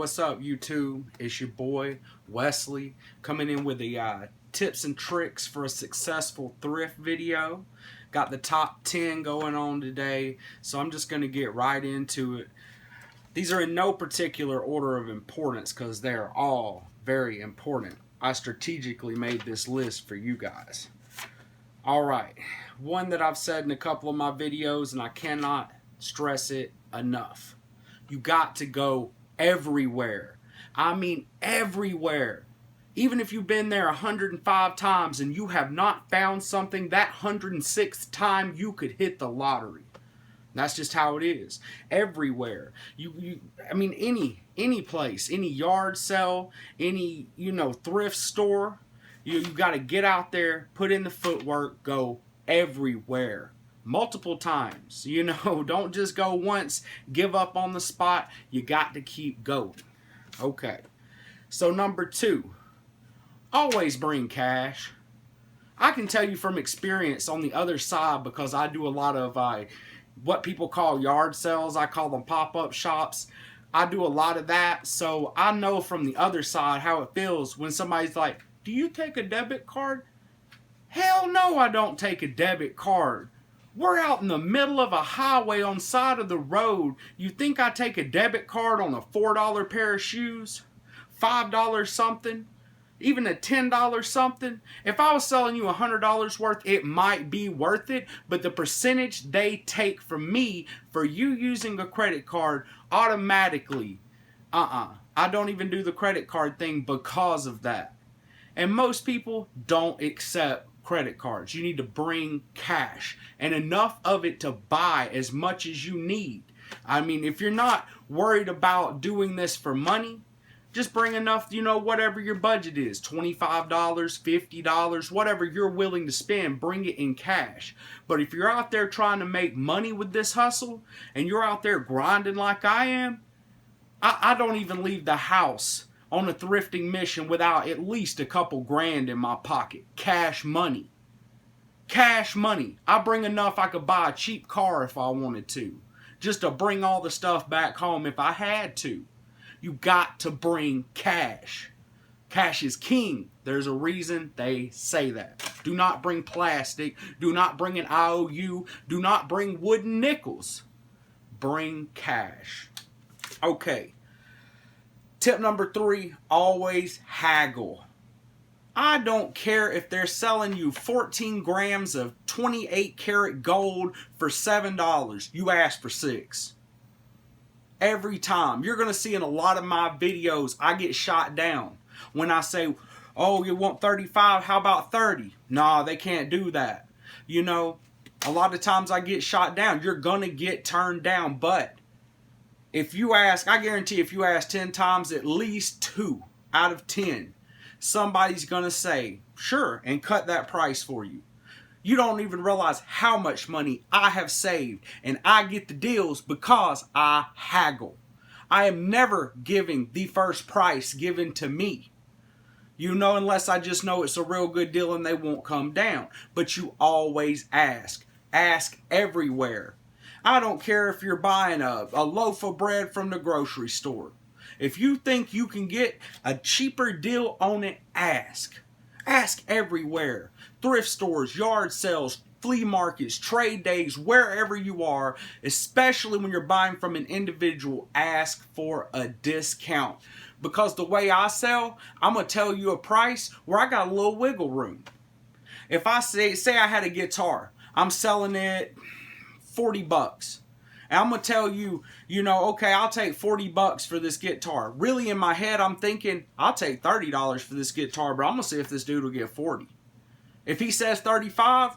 what's up, YouTube? It's your boy, Wesley, coming in with the tips and tricks for a successful thrift video. Got the top 10 going on today, so I'm just going to get right into it. These are in no particular order of importance because they're all very important. I strategically made this list for you guys. Alright, one that I've said in a couple of my videos, and I cannot stress it enough. You got to go everywhere. I mean everywhere. Even if you've been there 105 times and you have not found something, that 106th time you could hit the lottery. That's just how it is. Everywhere. I mean any place, any yard sale, any thrift store. You got to get out there, put in the footwork, go everywhere. Multiple times. Don't just go once, give up on the spot. You got to keep going. Okay. So number 2, always bring cash. I can tell you from experience on the other side, because I do a lot of what people call yard sales. I call them pop-up shops. I do a lot of that, so I know from the other side how it feels when somebody's like, "Do you take a debit card?" Hell no, I don't take a debit card. We're out in the middle of a highway on the side of the road. You think I take a debit card on a $4 pair of shoes? $5 something? Even a $10 something? If I was selling you $100 worth, it might be worth it, but the percentage they take from me for you using a credit card automatically, I don't even do the credit card thing because of that. And most people don't accept credit cards. You need to bring cash and enough of it to buy as much as you need. I mean, if you're not worried about doing this for money, just bring enough, whatever your budget is, $25, $50, whatever you're willing to spend, bring it in cash. But if you're out there trying to make money with this hustle and you're out there grinding like I am, I don't even leave the house on a thrifting mission without at least a couple grand in my pocket. Cash money. Cash money. I bring enough I could buy a cheap car if I wanted to. Just to bring all the stuff back home if I had to. You got to bring cash. Cash is king. There's a reason they say that. Do not bring plastic. Do not bring an IOU. Do not bring wooden nickels. Bring cash. Okay. Tip number 3, always haggle. I don't care if they're selling you 14 grams of 28 karat gold for $7. You ask for $6. Every time. You're going to see in a lot of my videos, I get shot down. When I say, "Oh, you want 35? How about 30? Nah, they can't do that. A lot of times I get shot down. You're going to get turned down, but if you ask, I guarantee if you ask 10 times, at least 2 out of 10, somebody's going to say, "Sure," and cut that price for you. You don't even realize how much money I have saved, and I get the deals because I haggle. I am never giving the first price given to me. Unless I just know it's a real good deal and they won't come down. But you always ask. Ask everywhere. I don't care if you're buying a loaf of bread from the grocery store. If you think you can get a cheaper deal on it, ask. Ask everywhere. Thrift stores, yard sales, flea markets, trade days, wherever you are, especially when you're buying from an individual, ask for a discount. Because the way I sell, I'm going to tell you a price where I got a little wiggle room. If I say I had a guitar, I'm selling it $40. And I'm going to tell you, okay, I'll take $40 for this guitar. Really in my head, I'm thinking, I'll take $30 for this guitar, but I'm going to see if this dude will get 40. If he says 35,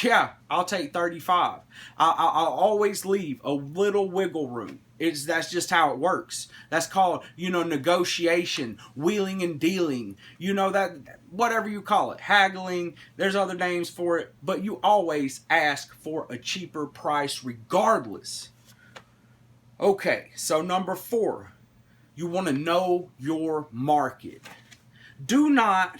yeah, I'll take 35. I'll always leave a little wiggle room. That's just how it works. That's called, negotiation, wheeling and dealing. That, whatever you call it, haggling. There's other names for it, but you always ask for a cheaper price regardless. Okay, so number 4, you want to know your market. Do not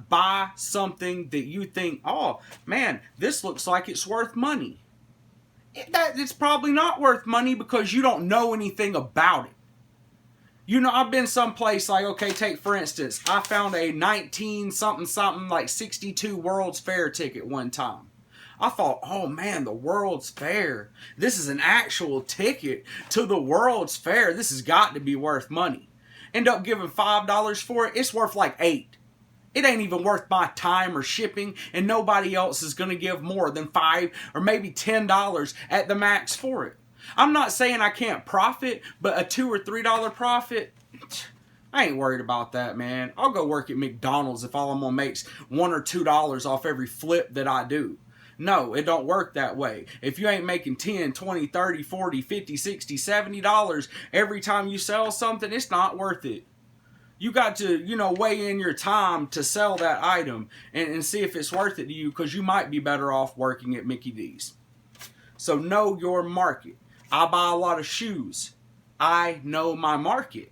buy something that you think, "Oh man, this looks like it's worth money." it's probably not worth money because you don't know anything about it. You know, I've been someplace like, okay, take for instance, I found a 19 something something like 62 World's Fair ticket one time. I thought, oh man, the World's Fair. This is an actual ticket to the World's Fair. This has got to be worth money. End up giving $5 for it. It's worth like $8. It ain't even worth my time or shipping, and nobody else is going to give more than $5 or maybe $10 at the max for it. I'm not saying I can't profit, but a $2 or $3 profit, I ain't worried about that, man. I'll go work at McDonald's if all I'm going to make's $1 or $2 off every flip that I do. No, it don't work that way. If you ain't making 10, 20, 30, 40, 50, 60, $70 every time you sell something, it's not worth it. You got to, weigh in your time to sell that item and see if it's worth it to you, because you might be better off working at Mickey D's. So know your market. I buy a lot of shoes. I know my market.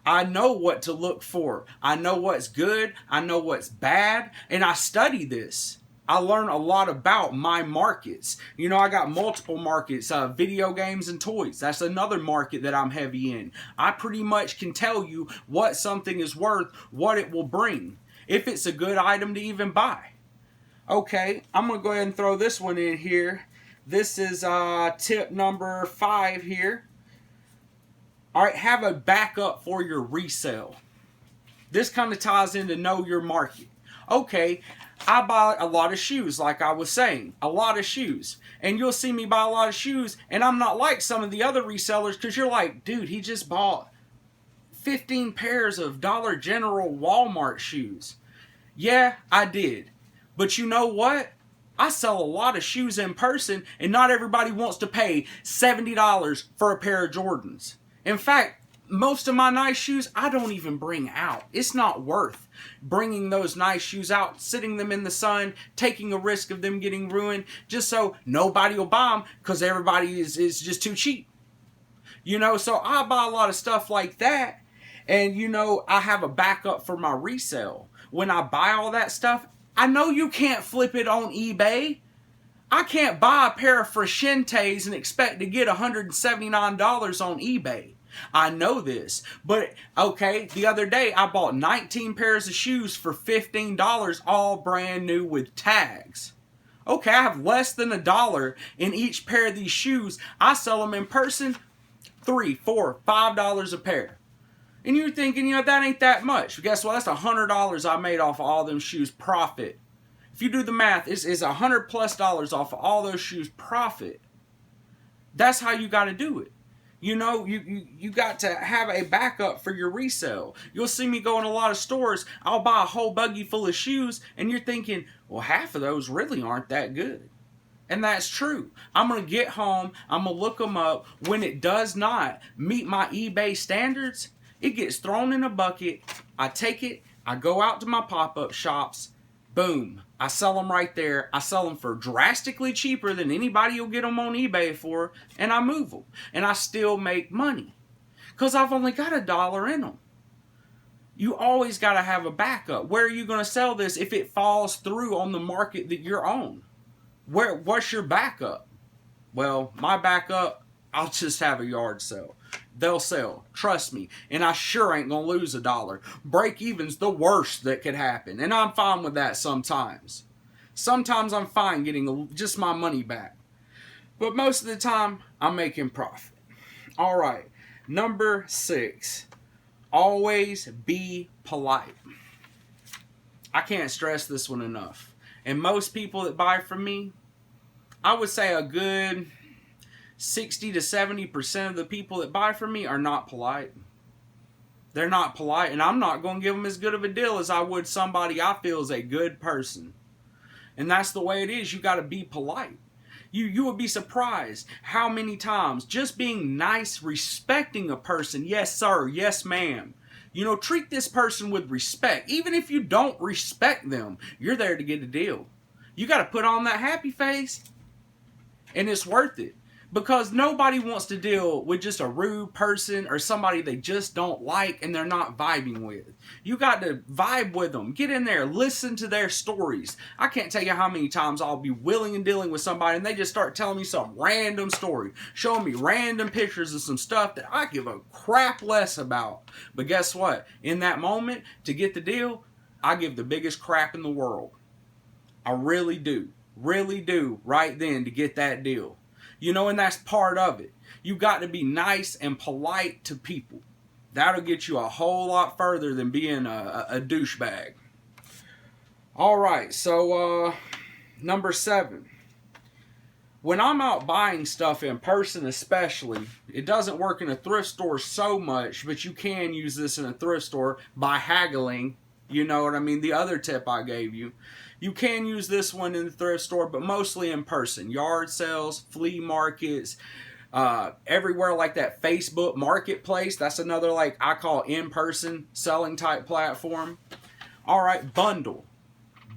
I know what to look for. I know what's good. I know what's bad. And I study this. I learn a lot about my markets. I got multiple markets, video games and toys. That's another market that I'm heavy in. I pretty much can tell you what something is worth, what it will bring, if it's a good item to even buy. Okay, I'm going to go ahead and throw this one in here. This is tip number 5 here. All right, have a backup for your resale. This kind of ties into know your market. Okay, I buy a lot of shoes, like I was saying, a lot of shoes. And you'll see me buy a lot of shoes, and I'm not like some of the other resellers, because you're like, dude, he just bought 15 pairs of Dollar General Walmart shoes. Yeah, I did. But you know what? I sell a lot of shoes in person, and not everybody wants to pay $70 for a pair of Jordans. In fact, most of my nice shoes, I don't even bring out. It's not worth bringing those nice shoes out, sitting them in the sun, taking a risk of them getting ruined, just so nobody will buy them because everybody is just too cheap. So I buy a lot of stuff like that, and I have a backup for my resale. When I buy all that stuff, I know you can't flip it on eBay. I can't buy a pair of Freshentes and expect to get $179 on eBay. I know this, but okay, the other day I bought 19 pairs of shoes for $15, all brand new with tags. Okay, I have less than $1 in each pair of these shoes. I sell them in person $3, $4, $5 a pair. And you're thinking, that ain't that much. Guess what? That's $100 I made off of all them shoes profit. If you do the math, it's $100+ off of all those shoes profit. That's how you got to do it. You got to have a backup for your resale. You'll see me go in a lot of stores. I'll buy a whole buggy full of shoes, and you're thinking, well, half of those really aren't that good. And that's true. I'm going to get home. I'm going to look them up. When it does not meet my eBay standards, it gets thrown in a bucket. I take it. I go out to my pop-up shops. Boom. I sell them right there. I sell them for drastically cheaper than anybody will get them on eBay for, and I move them. And I still make money because I've only got $1 in them. You always got to have a backup. Where are you going to sell this if it falls through on the market that you're on? What's your backup? Well, my backup, I'll just have a yard sale. They'll sell. Trust me. And I sure ain't going to lose $1. Break even's the worst that could happen. And I'm fine with that sometimes. Sometimes I'm fine getting just my money back. But most of the time, I'm making profit. All right. Number 6. Always be polite. I can't stress this one enough. And most people that buy from me, I would say a good 60 to 70% of the people that buy from me are not polite. They're not polite, and I'm not going to give them as good of a deal as I would somebody I feel is a good person. And that's the way it is. You got to be polite. You would be surprised how many times just being nice, respecting a person, yes sir, yes ma'am. Treat this person with respect. Even if you don't respect them, you're there to get a deal. You got to put on that happy face, and it's worth it. Because nobody wants to deal with just a rude person or somebody they just don't like and they're not vibing with. You got to vibe with them. Get in there. Listen to their stories. I can't tell you how many times I'll be willing and dealing with somebody and they just start telling me some random story. Showing me random pictures of some stuff that I give a crap less about. But guess what? In that moment, to get the deal, I give the biggest crap in the world. I really do. Really do right then to get that deal. You know, and that's part of it. You got to be nice and polite to people. That'll get you a whole lot further than being a douchebag. All right, so number 7. When I'm out buying stuff in person especially, it doesn't work in a thrift store so much, but you can use this in a thrift store by haggling. You know what I mean? The other tip I gave you. You can use this one in the thrift store, but mostly in person. Yard sales, flea markets, everywhere like that Facebook marketplace. That's another, like I call in-person selling type platform. All right, bundle.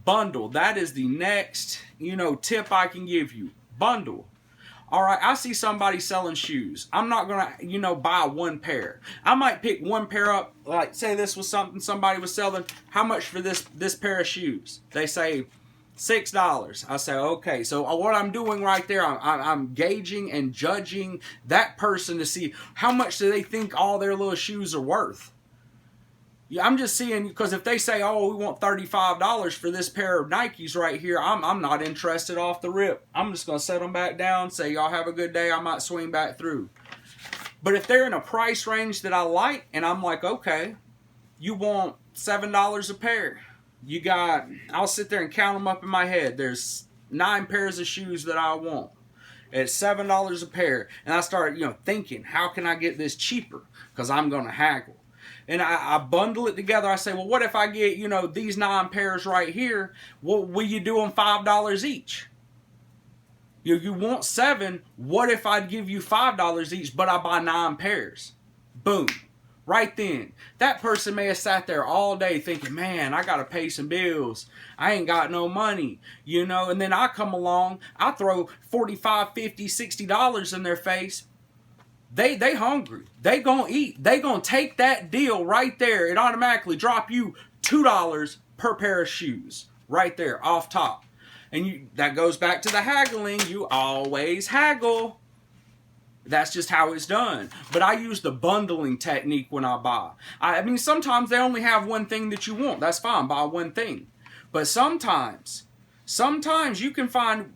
Bundle. That is the next, tip I can give you. Bundle. All right, I see somebody selling shoes. I'm not going to, buy one pair. I might pick one pair up, like say this was something somebody was selling. How much for this pair of shoes? They say $6. I say, okay. So what I'm doing right there, I'm gauging and judging that person to see how much do they think all their little shoes are worth. Yeah, I'm just seeing, because if they say, oh, we want $35 for this pair of Nikes right here, I'm not interested off the rip. I'm just going to set them back down, say, y'all have a good day, I might swing back through. But if they're in a price range that I like, and I'm like, okay, you want $7 a pair. I'll sit there and count them up in my head. There's 9 pairs of shoes that I want. It's $7 a pair. And I start, thinking, how can I get this cheaper? Because I'm going to haggle. And I bundle it together. I say, well, what if I get, these 9 pairs right here? Well, will you do them $5 each? You want 7. What if I give you $5 each, but I buy 9 pairs? Boom. Right then. That person may have sat there all day thinking, man, I got to pay some bills. I ain't got no money, And then I come along, I throw $45, $50, $60 in their face. They hungry. They gonna eat. They gonna take that deal right there. It automatically drop you $2 per pair of shoes right there off top. And that goes back to the haggling. You always haggle. That's just how it's done. But I use the bundling technique when I buy. I mean, sometimes they only have one thing that you want. That's fine. Buy one thing. But sometimes you can find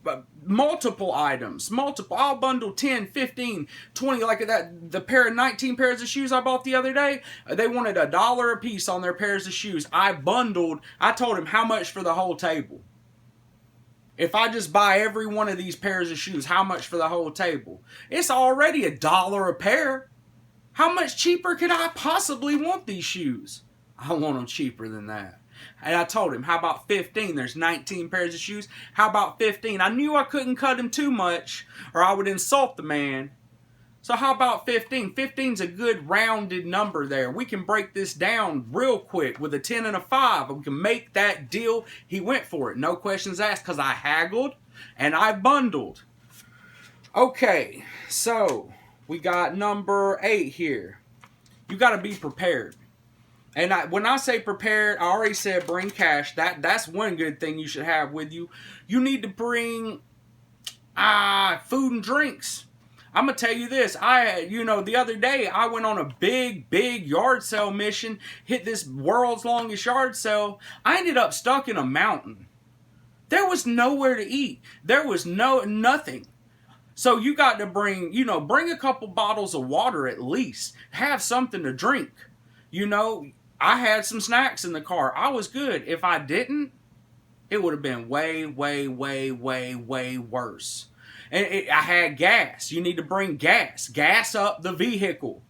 multiple items. I'll bundle 10, 15, 20, like that. The pair of 19 pairs of shoes I bought the other day, they wanted $1 a piece on their pairs of shoes. I told them how much for the whole table. If I just buy every one of these pairs of shoes, how much for the whole table? It's already $1 a pair. How much cheaper could I possibly want these shoes? I want them cheaper than that. And I told him, how about 15? There's 19 pairs of shoes. How about 15? I knew I couldn't cut him too much or I would insult the man. So how about 15? 15's a good rounded number there. We can break this down real quick with a 10 and a 5. We can make that deal. He went for it. No questions asked because I haggled and I bundled. Okay, so we got number 8 here. You got to be prepared. And when I say prepared, I already said bring cash. That's one good thing you should have with you. You need to bring food and drinks. I'm going to tell you this. The other day, I went on a big yard sale mission, hit this world's longest yard sale. I ended up stuck in a mountain. There was nowhere to eat. There was nothing. So you got to bring a couple bottles of water at least. Have something to drink. I had some snacks in the car. I was good. If I didn't, it would have been way worse. And I had gas. You need to bring gas. Gas up the vehicle.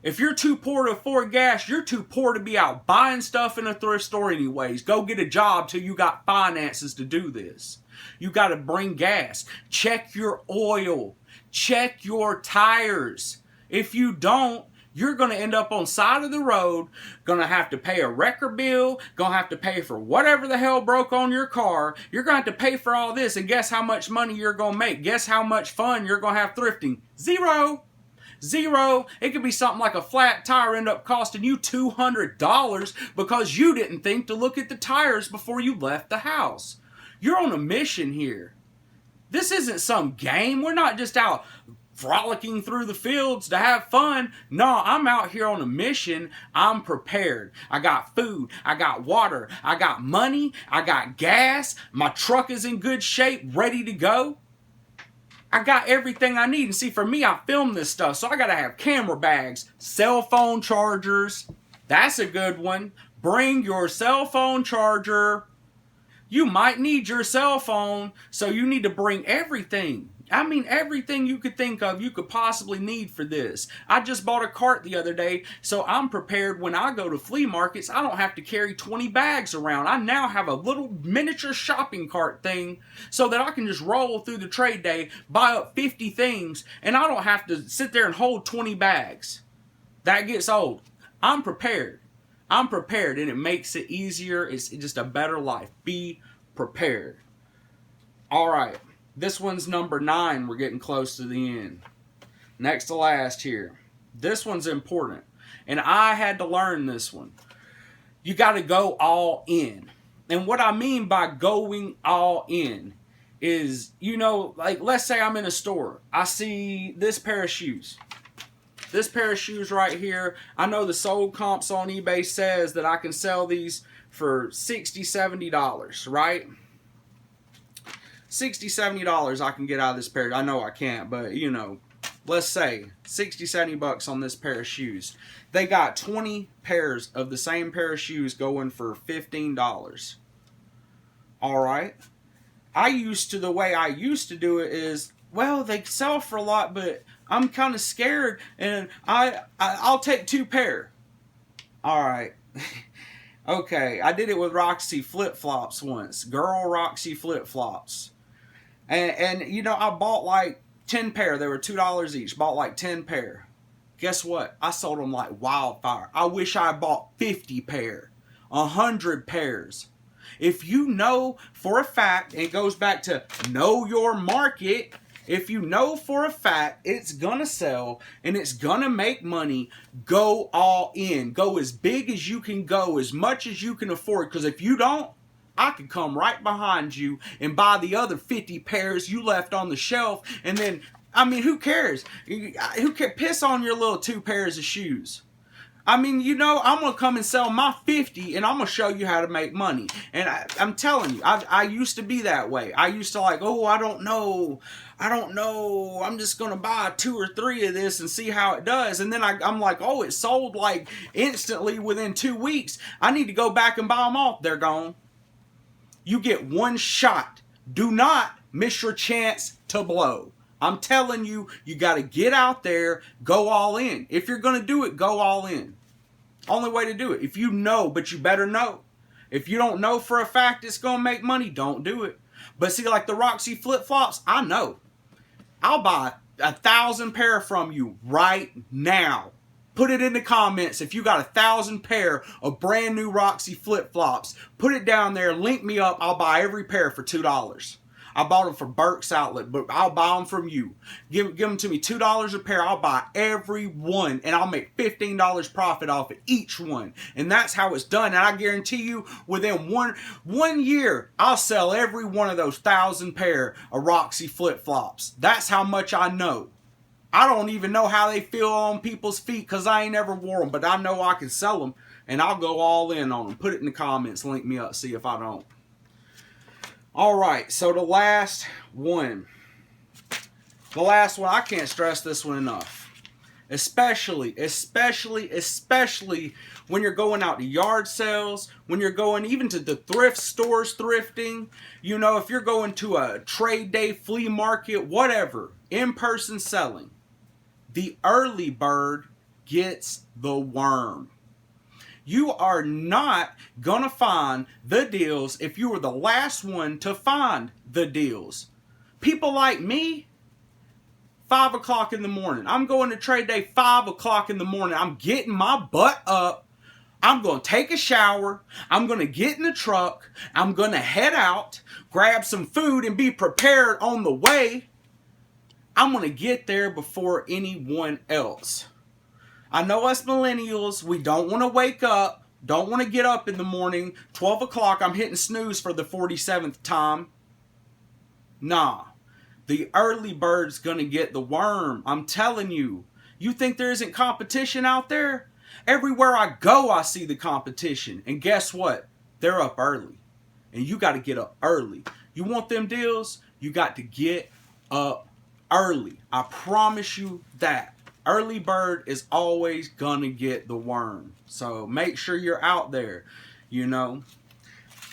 If you're too poor to afford gas, you're too poor to be out buying stuff in a thrift store anyways. Go get a job till you got finances to do this. You got to bring gas. Check your oil. Check your tires. If you don't, you're going to end up on side of the road, going to have to pay a wrecker bill, going to have to pay for whatever the hell broke on your car. You're going to have to pay for all this, and guess how much money you're going to make? Guess how much fun you're going to have thrifting? Zero. Zero. It could be something like a flat tire end up costing you $200 because you didn't think to look at the tires before you left the house. You're on a mission here. This isn't some game. We're not just out frolicking through the fields to have fun. No, I'm out here on a mission. I'm prepared. I got food. I got water. I got money. I got gas. My truck is in good shape, ready to go. I got everything I need. And see, for me, I film this stuff, so I got to have camera bags, cell phone chargers. That's a good one. Bring your cell phone charger. You might need your cell phone, so you need to bring everything. I mean, everything you could think of, you could possibly need for this. I just bought a cart the other day, so I'm prepared when I go to flea markets. I don't have to carry 20 bags around. I now have a little miniature shopping cart thing so that I can just roll through the trade day, buy up 50 things, and I don't have to sit there and hold 20 bags. That gets old. I'm prepared. I'm prepared, and it makes it easier. It's just a better life. Be prepared. All right. This one's number 9. We're getting close to the end. Next to last here. This one's important. And I had to learn this one. You got to go all in. And what I mean by going all in is, you know, like let's say I'm in a store. I see this pair of shoes. This pair of shoes right here. I know the sold comps on eBay says that I can sell these for $60, $70, right? $60, $70 I can get out of this pair. I know I can't, but you know, let's say 60, 70 bucks on this pair of shoes. They got 20 pairs of the same pair of shoes going for $15. All right. The way I used to do it is, well, they sell for a lot, but I'm kind of scared, and I'll take 2 pair. All right. Okay, I did it with Roxy flip-flops once. Girl Roxy flip-flops. And you know, I bought like 10 pair. They were $2 each. Bought like 10 pair. Guess what? I sold them like wildfire. I wish I bought 50 pair. 100 pairs. If you know for a fact, and it goes back to know your market. If you know for a fact it's gonna sell and it's gonna make money, go all in. Go as big as you can go, as much as you can afford. Because if you don't, I could come right behind you and buy the other 50 pairs you left on the shelf. And then, I mean, who cares? Who cares? Piss on your little 2 pairs of shoes. I mean, you know, I'm going to come and sell my 50 and I'm going to show you how to make money. And I'm telling you, I used to be that way. I used to like, oh, I don't know. I'm just going to buy 2 or 3 of this and see how it does. And then I'm like, oh, it sold like instantly within 2 weeks. I need to go back and buy them all. They're gone. You get one shot. Do not miss your chance to blow. I'm telling you, you got to get out there, go all in. If you're going to do it, go all in. Only way to do it. If you know, but you better know. If you don't know for a fact it's going to make money, don't do it. But see, like the Roxy flip-flops, I know. I'll buy 1,000 pair from you right now. Put it in the comments if you got 1,000 pair of brand new Roxy flip-flops. Put it down there, link me up. I'll buy every pair for $2. I bought them from Burke's Outlet, but I'll buy them from you. Give them to me $2 a pair. I'll buy every one, and I'll make $15 profit off of each one. And that's how it's done. And I guarantee you, within one year, I'll sell every one of those 1,000 pair of Roxy flip-flops. That's how much I know. I don't even know how they feel on people's feet because I ain't ever wore them, but I know I can sell them, and I'll go all in on them. Put it in the comments. Link me up. See if I don't. All right, so the last one. I can't stress this one enough. Especially when you're going out to yard sales, when you're going even to the thrift stores thrifting, you know, if you're going to a trade day, flea market, whatever, in-person selling, the early bird gets the worm. You are not going to find the deals if you were the last one to find the deals. People like me 5 o'clock in the morning. I'm going to trade day 5 o'clock in the morning. I'm getting my butt up. I'm going to take a shower. I'm going to get in the truck. I'm going to head out, grab some food, and be prepared on the way. I'm going to get there before anyone else. I know us millennials, we don't want to wake up, don't want to get up in the morning. 12 o'clock, I'm hitting snooze for the 47th time. Nah. The early bird's going to get the worm. I'm telling you. You think there isn't competition out there? Everywhere I go, I see the competition. And guess what? They're up early. And you got to get up early. You want them deals? You got to get up early. I promise you that. Early bird is always going to get the worm. So make sure you're out there, you know.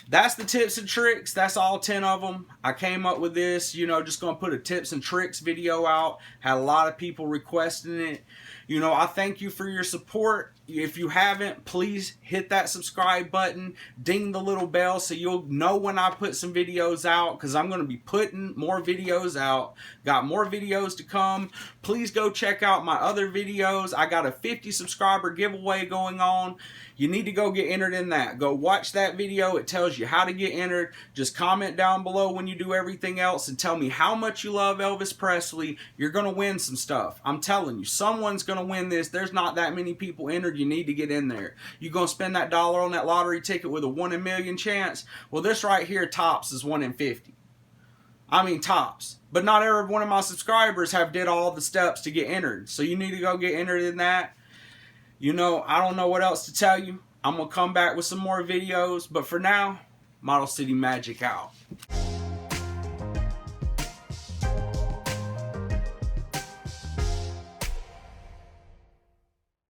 That's the tips and tricks. That's all 10 of them. I came up with this, you know, just going to put a tips and tricks video out. Had a lot of people requesting it. You know, I thank you for your support. If you haven't, please hit that subscribe button. Ding the little bell so you'll know when I put some videos out, because I'm going to be putting more videos out. Got more videos to come. Please go check out my other videos. I got a 50 subscriber giveaway going on. You need to go get entered in that. Go watch that video. It tells you how to get entered. Just comment down below when you do everything else and tell me how much you love Elvis Presley. You're going to win some stuff. I'm telling you, someone's going to win this. There's not that many people entered. You need to get in there. You're going to spend that $1 on that lottery ticket with a 1 in a million chance? Well, this right here tops is 1 in 50. I mean tops. But not every one of my subscribers have did all the steps to get entered. So you need to go get entered in that. You know, I don't know what else to tell you. I'm going to come back with some more videos. But for now, Model City Magic out.